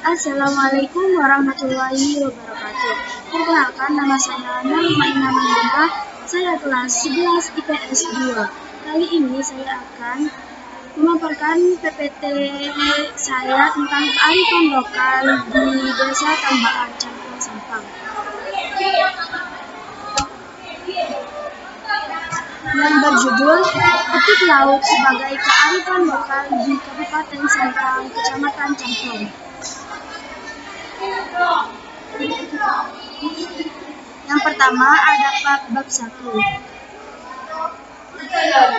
Assalamualaikum warahmatullahi wabarakatuh. Perkenalkan, nama saya Nurmaina Mandira. Saya kelas 11 IPS 2. Kali ini saya akan memaparkan PPT saya tentang kearifan lokal di Desa Tambakan, Cangkuang, Sampang, yang berjudul Petik Laut sebagai Kearifan Lokal di Kabupaten Sampang, Kecamatan Cangkuang. Yang pertama ada bab 1.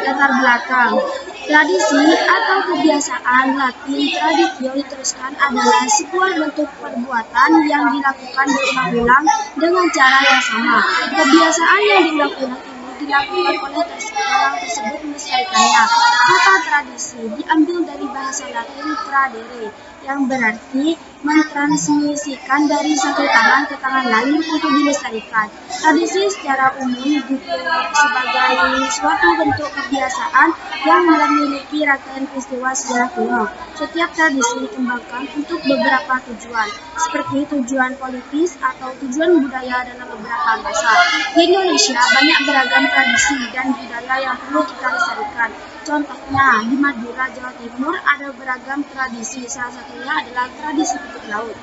Latar belakang. Tradisi atau kebiasaan Latin traditio diteruskan adalah sebuah bentuk perbuatan yang dilakukan berulang-ulang dengan cara yang sama. Kebiasaan yang diulang-ulang ini dilakukan oleh orang tersebut melestarikannya. Kata tradisi diambil dari bahasa Latin tradere, yang berarti mentransmisikan dari satu tangan ke tangan lain untuk dilestarikan. Tradisi secara umum dikenal sebagai suatu bentuk kebiasaan yang memiliki rangkaian peristiwa sejarah kuno. Setiap tradisi dikembangkan untuk beberapa tujuan, seperti tujuan politis atau tujuan budaya dalam beberapa masa. Di Indonesia banyak beragam tradisi dan budaya yang perlu kita lestarikan. Contohnya, di Madura, Jawa Timur ada beragam tradisi, salah satunya adalah tradisi petik laut.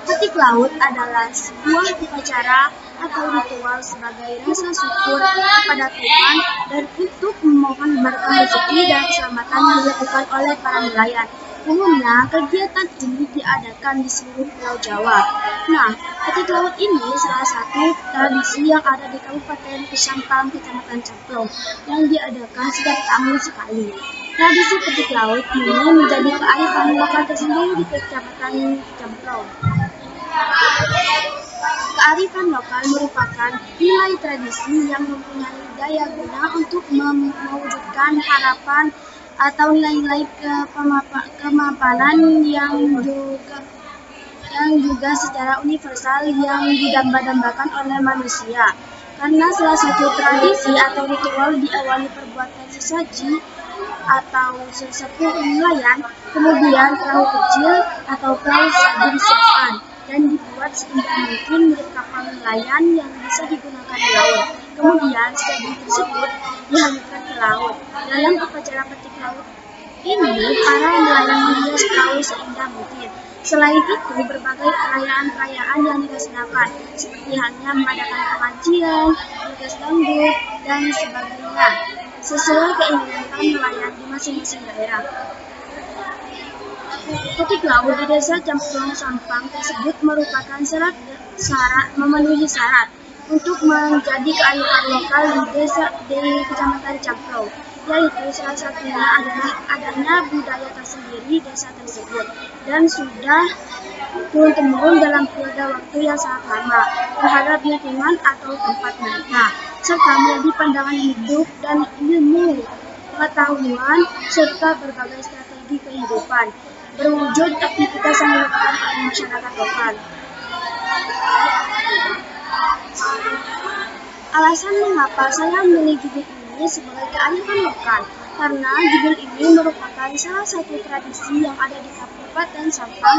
Petik laut adalah sebuah upacara atau ritual sebagai rasa syukur kepada Tuhan dan untuk memohon berkah rezeki dan keselamatan yang dilakukan oleh para nelayan. Umumnya, kegiatan ini diadakan di seluruh Pulau Jawa. Nah, petik laut ini salah satu tradisi yang ada di Kabupaten Sampang, Kecamatan Cangkuang, yang diadakan setiap tahun sekali. Tradisi petik laut ini menjadi kearifan lokal tersendiri di Kecamatan Cangkuang. Kearifan lokal merupakan nilai tradisi yang mempunyai daya guna untuk mewujudkan harapan atau nilai-nilai kemapanan yang juga secara universal yang didamba-dambakan oleh manusia. Karena salah satu tradisi atau ritual diawali perbuatan sesaji atau sesepuh nelayan, kemudian perahu kecil atau perahu saji disiapkan dan dibuat seindah mungkin milik kapal nelayan yang bisa digunakan di laut. Kemudian saji tersebut dihanyutkan ke laut. Dalam upacara petik laut ini, para nelayan menghias perahu seindah mungkin. Selain itu, berbagai perayaan-perayaan yang dilaksanakan, seperti halnya mengadakan pengajian, bergas dangdut, dan sebagainya, sesuai keinginan para nelayan di masing-masing daerah. Petik laut di Desa Cangkuang, Sampang tersebut merupakan memenuhi syarat untuk menjadi kearifan lokal di Kecamatan Cangkuang, yaitu salah satunya adalah adanya budaya tersendiri desa tersebut dan sudah turun-temurun dalam periode waktu yang sangat lama terhadap lingkungan atau tempat mereka, serta menjadi pandangan hidup dan ilmu pengetahuan serta berbagai strategi kehidupan berwujud aktivitas yang dilakukan oleh masyarakat lokal. Alasan mengapa saya memilih judul ini sebagai kearifan lokal, karena judul ini merupakan salah satu tradisi yang ada di Kabupaten Sampang,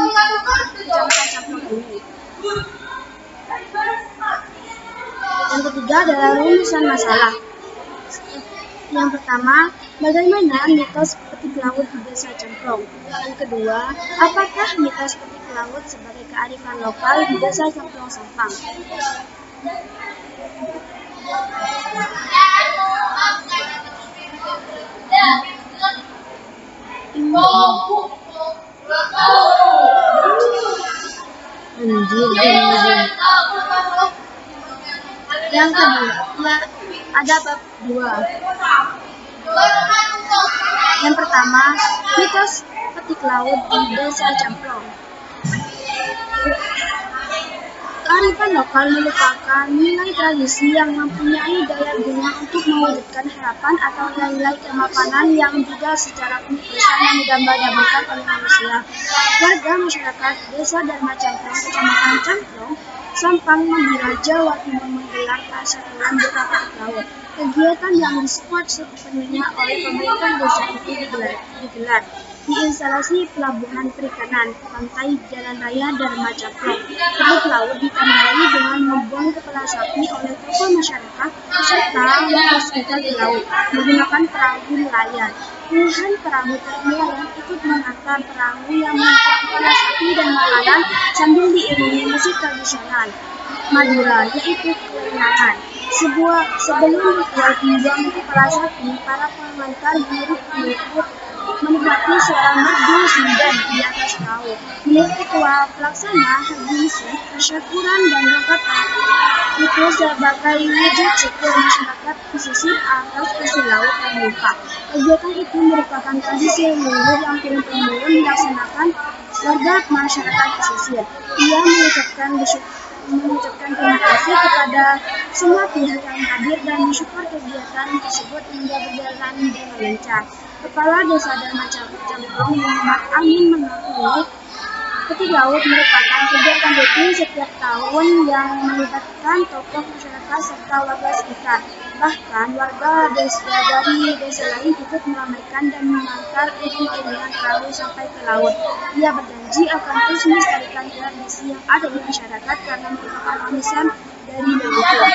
Kecamatan Cangkuang ini. Yang ketiga adalah rumusan masalah. Yang pertama, bagaimana mitos petik laut di Desa Cangkuang? Yang kedua, apakah mitos petik laut sebagai kearifan lokal di Desa Cangkuang, Sampang? Yang kedua, ada bab 2. Yang pertama, mitos petik laut di Desa Cangkuang. Kearifan lokal merupakan nilai tradisi yang mempunyai daya guna untuk mewujudkan harapan atau nilai kemapanan yang juga secara universal yang didamba-dambakan oleh manusia. Warga masyarakat Desa Dharma Cangkuang, Kecamatan Cangkuang, Sampang, Mandira, Jawa Timur menggelar persatuan Duta Petik Laut. Kegiatan yang disupport sepenuhnya oleh pemerintah desa itu digelar di instalasi pelabuhan perikanan, pantai Jalan Raya Dharma Caplok. Terbit laut ditandai dengan membuang kepala sapi oleh tokoh masyarakat serta hospital di laut menggunakan perahu nelayan. Puluhan perahu nelayan ikut mengantar perahu yang mengangkut kepala sapi dan makanan sambil diiringi musik tradisional Madura, yaitu kelenangan. Sebelum ritual membuang kepala sapi, para pengantar guru menikmati suara merdu sinden di atas perahu. Menurut Ketua Pelaksana Haji Syekh, tasyakuran dan rangkatan itu sebagai wujud syukur masyarakat pesisir atas hasil laut yang melimpah. Kegiatan itu merupakan tradisi leluhur yang turun-temurun dilaksanakan warga masyarakat pesisir. Ia mengucapkan terima kasih kepada semua pihak yang hadir dan mensyukur kegiatan tersebut hingga berjalan dengan lancar. Kepala Desa Dharma Caplok Muhammad Amin mengakui petik laut merupakan kegiatan rutin setiap tahun yang melibatkan tokoh masyarakat serta warga sekitar. Bahkan warga dari desa lain ikut meramaikan dan mengantar iring-iringan perahu sampai ke laut. Ia berjanji akan terus melestarikan tradisi yang ada di masyarakat karena merupakan warisan dari leluhur.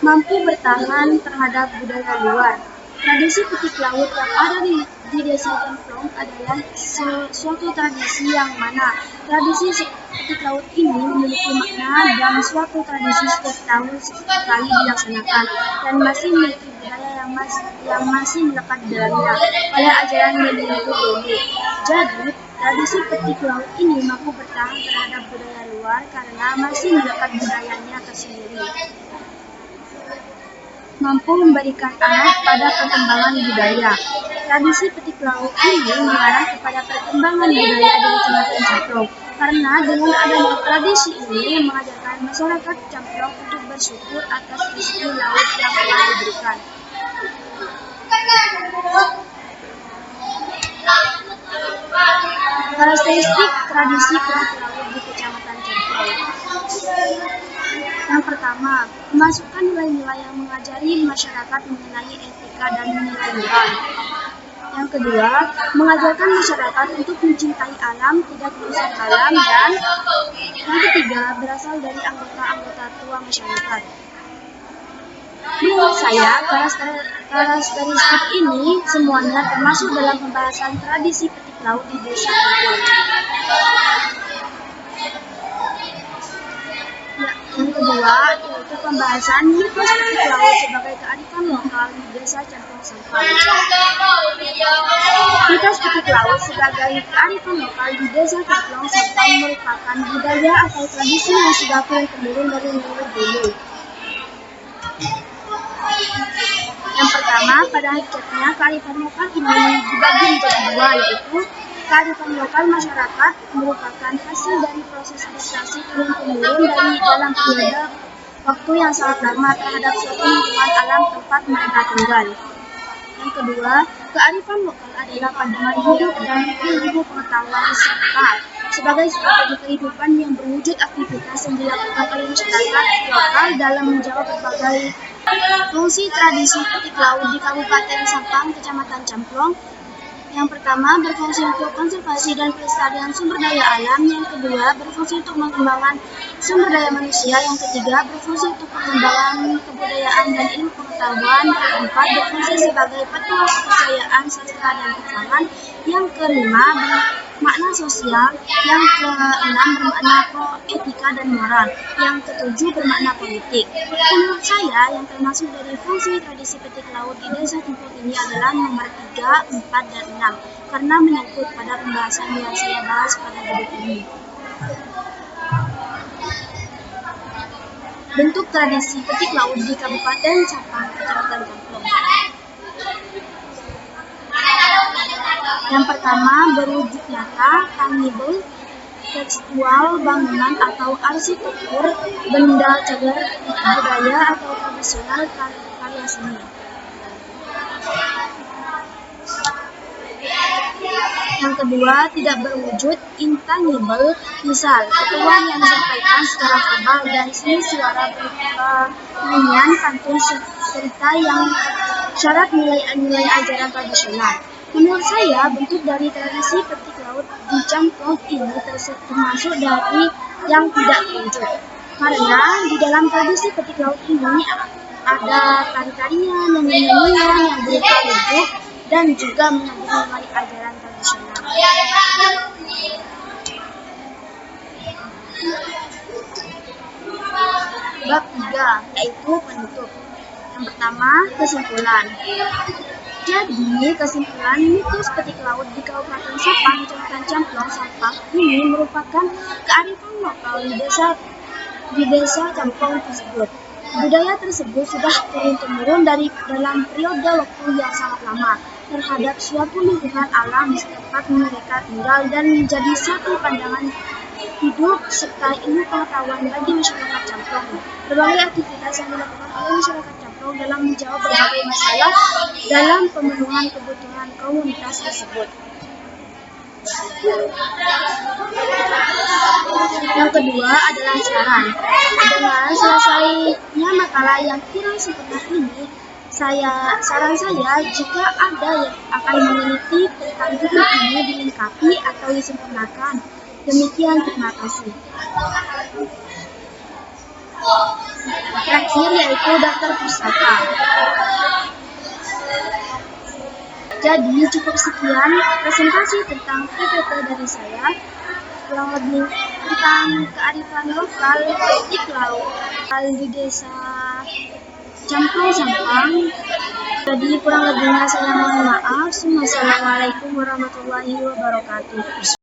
Mampu bertahan terhadap budaya luar. Tradisi petik laut yang ada di Desa Cemplong adalah suatu tradisi yang mana tradisi petik laut ini memiliki makna dan suatu tradisi setiap tahun sekali dilaksanakan dan masih memiliki budaya yang masih melekat di dalamnya pada ajaran leluhur dulu. Jadi, tradisi petik laut ini mampu bertahan terhadap budaya luar karena masih melekat budayanya tersendiri. Mampu memberikan arah pada perkembangan budaya. Tradisi petik laut ini mengarah kepada perkembangan budaya di Kecamatan Caplok, karena dengan adanya tradisi ini mengajarkan masyarakat Caplok untuk bersyukur atas rezeki laut yang telah diberikan. Karakteristik tradisi petik laut di Kecamatan Caplok. Yang pertama, memasukkan nilai-nilai yang mengajari masyarakat mengenai etika dan nilai moral. Yang kedua, mengajarkan masyarakat untuk mencintai alam, tidak merusak alam, dan yang ketiga, berasal dari anggota-anggota tua masyarakat. Menurut saya, karakteristik ini semuanya termasuk dalam pembahasan tradisi petik laut di Desa Cemplong. Yang kedua, yaitu pembahasan mitos petik laut sebagai kearifan lokal di Desa Cemplong Sampang. Mitos petik laut sebagai kearifan lokal di Desa Cemplong Sampang merupakan budaya atau tradisi yang sudah turun-temurun dari leluhur dulu. Yang pertama, pada hakikatnya kearifan lokal ini dibagi menjadi dua, yaitu kearifan lokal masyarakat merupakan hasil dari proses adaptasi turun-temurun dari dalam periode waktu yang sangat lama terhadap suatu lingkungan alam tempat mereka tinggal. Yang kedua, kearifan lokal adalah pandangan hidup dan ilmu pengetahuan serta sebagai strategi kehidupan yang berwujud aktivitas yang dilakukan oleh masyarakat lokal dalam menjawab berbagai fungsi tradisi petik laut di Kabupaten Sampang, Kecamatan Cemplong. Yang pertama, berfungsi untuk konservasi dan pelestarian sumber daya alam. Yang kedua, berfungsi untuk mengembangkan sumber daya manusia. Yang ketiga, berfungsi untuk pengembangan kebudayaan dan ilmu pengetahuan. Yang keempat, berfungsi sebagai petuas kepercayaan, sastra, dan kesangan. Yang kelima, bermakna sosial. Yang keenam, bermakna etika dan moral. Yang ketujuh, bermakna politik. Menurut saya, yang termasuk dari fungsi tradisi petik laut di Desa Cemplong ini adalah nomor 3, 4, dan 6, karena menyangkut pada pembahasan yang saya bahas pada video ini. Bentuk tradisi petik laut di Kabupaten Sampang, Kecamatan Cemplong. Yang pertama, berwujud nyata, tangible, tekstual, bangunan atau arsitektur, benda cagar budaya atau tradisional, karya seni. Yang kedua, tidak berwujud intangible, misal ketuaan yang disampaikan secara verbal dari seni suara berupa nyanyian, pantun, cerita yang syarat nilai-nilai ajaran tradisional. Menurut saya, bentuk dari tradisi petik laut di Camplong ini termasuk dari yang tidak terwujud. Karena di dalam tradisi petik laut ini ada tari-tarian, nyanyian yang berupa ludruk dan juga mengandung nilai ajaran tradisional. Bab 3, yaitu penutup. Yang pertama, kesimpulan. Jadi, kesimpulan mitos petik laut di Kabupaten Sampang, Kecamatan Camplong, Sampang ini merupakan kearifan lokal di desa Camplong tersebut. Budaya tersebut sudah turun-temurun dalam periode waktu yang sangat lama terhadap suatu lingkungan alam di tempat mereka tinggal dan menjadi satu pandangan hidup serta ilmu pengetahuan bagi masyarakat Camplong. Berbagai aktivitas yang dilakukan oleh masyarakat Camplong dalam menjawab berbagai masalah dalam pemenuhan kebutuhan komunitas tersebut. Yang kedua adalah saran. Dengan selesainya makalah yang kurang sempurna ini, saran saya jika ada yang akan meneliti tentang buku ini dilengkapi atau disempurnakan. Demikian, terima kasih. Terakhir yaitu daftar pustaka. Jadi cukup sekian presentasi tentang PPT dari saya, kurang lebih tentang kearifan lokal petik laut di desa Camplong Sampang. Jadi kurang lebihnya saya mohon maaf. Wassalamualaikum warahmatullahi wabarakatuh.